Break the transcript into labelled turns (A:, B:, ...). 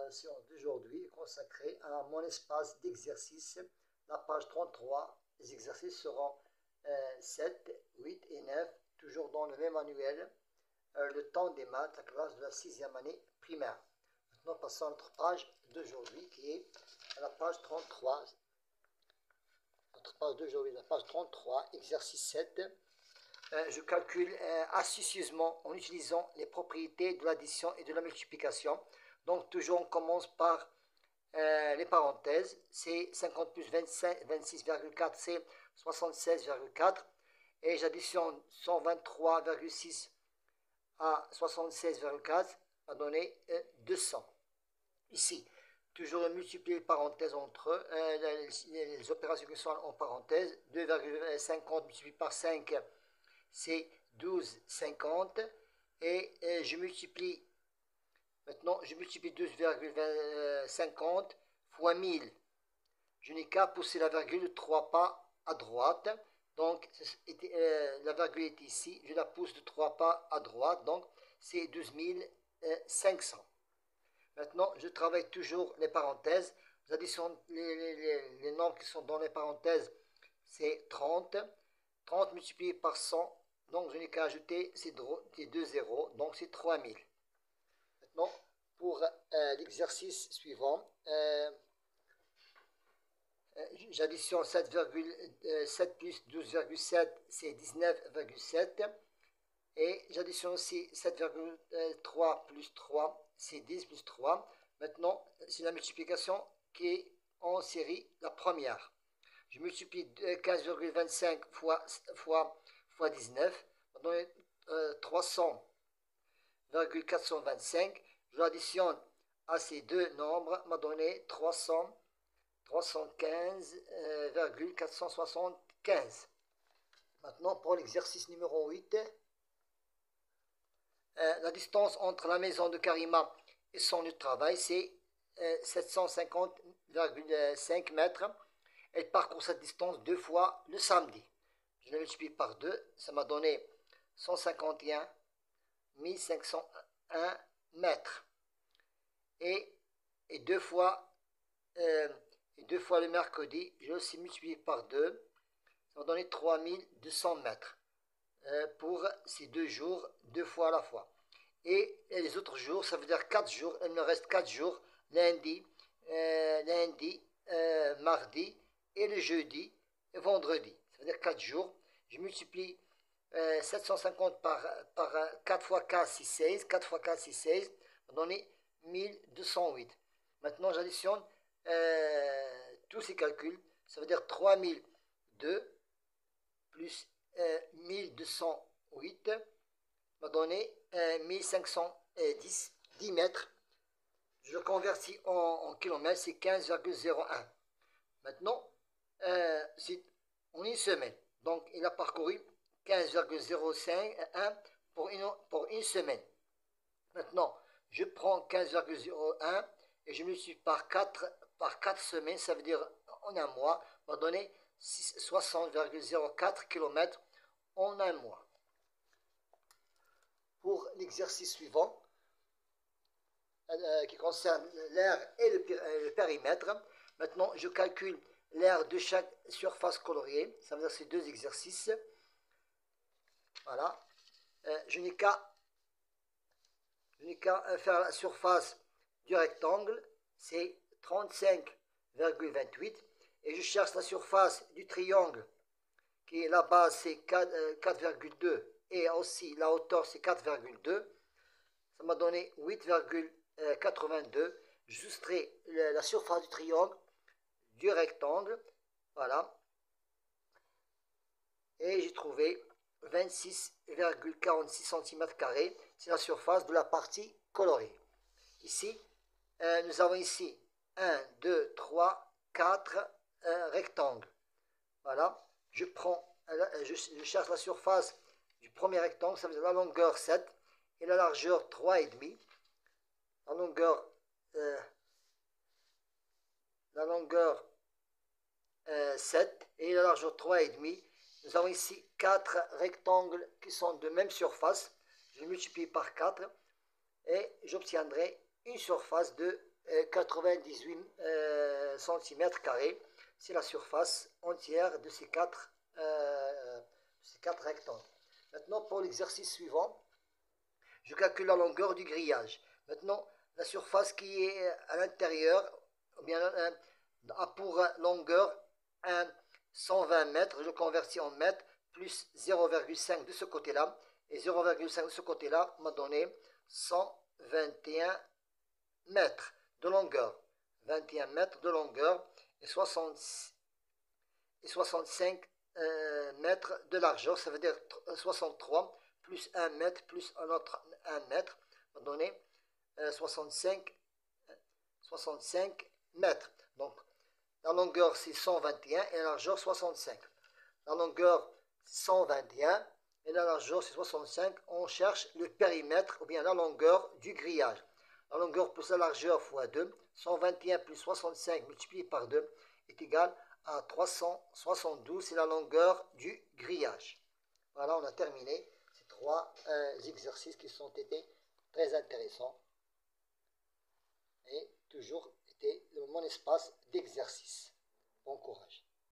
A: La séance d'aujourd'hui est consacrée à mon espace d'exercice, la page 33. Les exercices seront 7, 8 et 9, toujours dans le même manuel, le temps des maths, la classe de la 6e année primaire. Maintenant, passons à notre page d'aujourd'hui qui est à la page 33. Notre page d'aujourd'hui, la page 33, exercice 7. Je calcule astucieusement en utilisant les propriétés de l'addition et de la multiplication. Donc toujours on commence par les parenthèses. C'est 50 plus 26,4, c'est 76,4. Et j'additionne 123,6 à 76,4 va donner 200. Ici, toujours multiplier les parenthèses entre eux, les opérations qui sont en parenthèse. 2,50 multiplié par 5, c'est 12,50. Et je multiplie, maintenant je multiplie 12,50 fois 1000. Je n'ai qu'à pousser la virgule 3 pas à droite. Donc la virgule est ici, je la pousse de 3 pas à droite, donc c'est 12 500. Maintenant, je travaille toujours les parenthèses. J'additionne les nombres qui sont dans les parenthèses, c'est 30. 30 multiplié par 100, donc je n'ai qu'à ajouter ces deux zéros, donc c'est 3000. Maintenant, pour l'exercice suivant, j'additionne 7,7 plus 12,7, c'est 19,7. Et j'additionne aussi 7,3 plus 3, c'est 10 plus 3. Maintenant, c'est la multiplication qui est en série, la première. Je multiplie 15,25 fois 19, ça donne 300,425. Je l'additionne à ces deux nombres, m'a donné 315,475. Maintenant, pour l'exercice numéro 8, la distance entre la maison de Karima et son lieu de travail, c'est 750,5 mètres. Elle parcourt cette distance deux fois le samedi. Je le multiplie par 2, ça m'a donné 151 501 mètres. Et deux fois le mercredi, je l'ai aussi multiplié par 2, ça m'a donné 3200 mètres. Pour ces 2 jours, 2 fois à la fois. Et les autres jours, ça veut dire 4 jours, il me reste 4 jours, lundi, mardi, et le jeudi, et vendredi. Ça veut dire 4 jours. Je multiplie 750 par 4 fois 4, 6, 16. 4 fois 4, 6, 16. Ça va donner 1208. Maintenant, j'additionne tous ces calculs. Ça veut dire 3002 plus 1208 m'a donné 1510 10 mètres. Je le convertis en kilomètres, c'est 15,01. Maintenant, c'est en une semaine. Donc, il a parcouru 15,05 pour une semaine. Maintenant, je prends 15,01 et je multiplie par 4 semaines, ça veut dire en un mois, m'a donné 60,04 km en un mois. Pour l'exercice suivant, qui concerne l'aire et le périmètre, maintenant je calcule l'aire de chaque surface coloriée, ça veut dire ces deux exercices. Voilà. Je n'ai qu'à faire la surface du rectangle, c'est 35,28. Et je cherche la surface du triangle, qui est la base, c'est 4,2. Et aussi la hauteur, c'est 4,2. Ça m'a donné 8,82. Je soustrais la surface du triangle du rectangle. Voilà. Et j'ai trouvé 26,46 cm². C'est la surface de la partie colorée. Ici, nous avons ici 1, 2, 3, 4 rectangles. Voilà. Je cherche la surface du premier rectangle, ça veut dire la longueur 7 et la largeur 3,5. La longueur 7 et la largeur 3,5. Nous avons ici 4 rectangles qui sont de même surface. Je multiplie par 4 et j'obtiendrai une surface de 98 cm². C'est la surface entière de ces quatre rectangles. Maintenant, pour l'exercice suivant, je calcule la longueur du grillage. Maintenant, la surface qui est à l'intérieur, a pour longueur 120 mètres, je convertis en mètres, plus 0,5 de ce côté-là, et 0,5 de ce côté-là m'a donné 121 mètres de longueur. 21 mètres de longueur et 65 mètres de largeur, ça veut dire 63 plus 1 mètre plus un autre 1 mètre, m'a donné 65 mètres. Donc la longueur c'est 121 et la largeur 65. La longueur 121 et la largeur c'est 65. On cherche le périmètre ou bien la longueur du grillage. La longueur plus la largeur fois 2, 121 plus 65 multiplié par 2 est égal à 372, c'est la longueur du grillage. Voilà, on a terminé ces trois exercices qui sont été très intéressants et toujours été mon espace d'exercice. Bon courage.